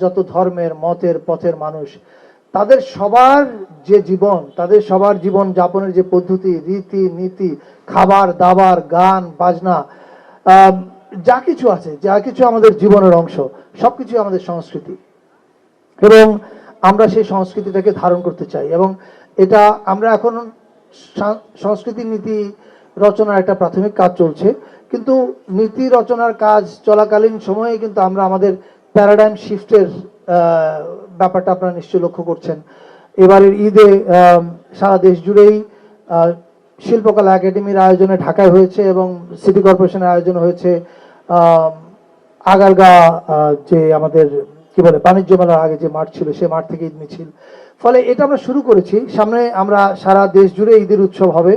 যত ধর্মের মতের পথের মানুষ, তাদের সবার যে জীবন, তাদের সবার জীবন যাপনের যে পদ্ধতি, রীতি নীতি, খাবার দাবার, গান বাজনা, যা কিছু আছে, যা কিছু আমাদের জীবনের অংশ, সবকিছু আমাদের সংস্কৃতি। এবং আমরা সেই সংস্কৃতিটাকে ধারণ করতে চাই। এবং এটা আমরা এখন সংস্কৃতি নীতি রচনার একটা প্রাথমিক কাজ চলছে, কিন্তু নীতি রচনার কাজ চলাকালীন সময়ে কিন্তু আমরা আমাদের প্যারাডাইম শিফটের ব্যাপারটা আপনারা নিশ্চয়ই লক্ষ্য করছেন। এবারের ঈদে সারা দেশ জুড়েই শিল্পকলা একাডেমির আয়োজনে ঢাকায় হয়েছে এবং সিটি কর্পোরেশনের আয়োজন হয়েছে আগারগাঁ, যে আমাদের কি বলে বাণিজ্য মেলার আগে যে মাঠ ছিল সে মাঠ থেকে ঈদ মিছিল। ফলে এটা আমরা শুরু করেছি। সামনে আমরা সারা দেশ জুড়ে ঈদের উৎসব হবে,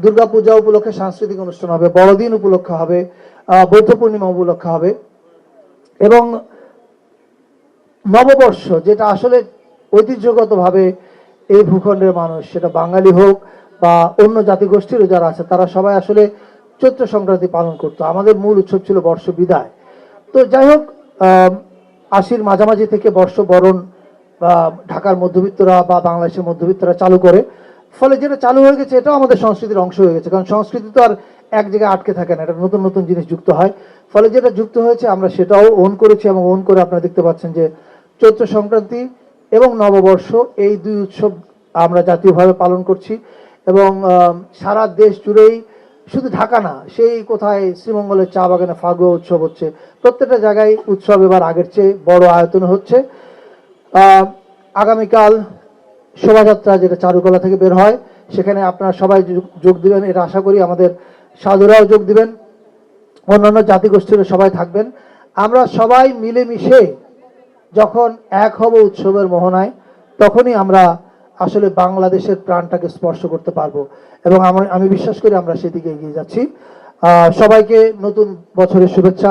দুর্গাপূজা উপলক্ষে সাংস্কৃতিক অনুষ্ঠান হবে, বড়দিন উপলক্ষে হবে, বৌদ্ধ পূর্ণিমা উপলক্ষে হবে, এবং নববর্ষ যেটা আসলে ঐতিহ্যগতভাবে এই ভূখণ্ডের মানুষ, সেটা বাঙালি হোক বা অন্য জাতিগোষ্ঠীরও যারা আছে, তারা সবাই আসলে চৈত্র সংক্রান্তি পালন করতো। আমাদের মূল উৎসব ছিল বর্ষ বিদায়। তো যাই হোক, আশির মাঝামাঝি থেকে বর্ষ বরণ বা ঢাকার মধ্যবিত্তরা বা বাংলাদেশের মধ্যবিত্তরা চালু করে। ফলে যেটা চালু হয়ে গেছে এটাও আমাদের সংস্কৃতির অংশ হয়ে গেছে, কারণ সংস্কৃতি তো আর এক জায়গায় আটকে থাকে না, এটা নতুন নতুন জিনিস যুক্ত হয়। ফলে যেটা যুক্ত হয়েছে আমরা সেটাও ওন করেছি, এবং ওন করে আপনারা দেখতে পাচ্ছেন যে চৈত্র সংক্রান্তি এবং নববর্ষ এই দুই উৎসব আমরা জাতীয়ভাবে পালন করছি। এবং সারা দেশ জুড়েই, শুধু ঢাকা না, সেই কোথায় শ্রীমঙ্গলের চা বাগানে ফাগুয়া উৎসব হচ্ছে, প্রত্যেকটা জায়গায় উৎসব এবার আগের চেয়ে বড় আয়তনে হচ্ছে। আগামীকাল শোভাযাত্রা যেটা চারুকলা থেকে বের হয়, সেখানে আপনারা সবাই যোগ দিবেন, এটা আশা করি। আমাদের সাধুরাও যোগ দিবেন, অন্যান্য জাতিগোষ্ঠীরা সবাই থাকবেন। আমরা সবাই মিলেমিশে যখন এক হব উৎসবের মোহনায়, তখনই আমরা আসলে বাংলাদেশের প্রাণটাকে স্পর্শ করতে পারবো। এবং আমি বিশ্বাস করি আমরা সেদিকে এগিয়ে যাচ্ছি। সবাইকে নতুন বছরের শুভেচ্ছা।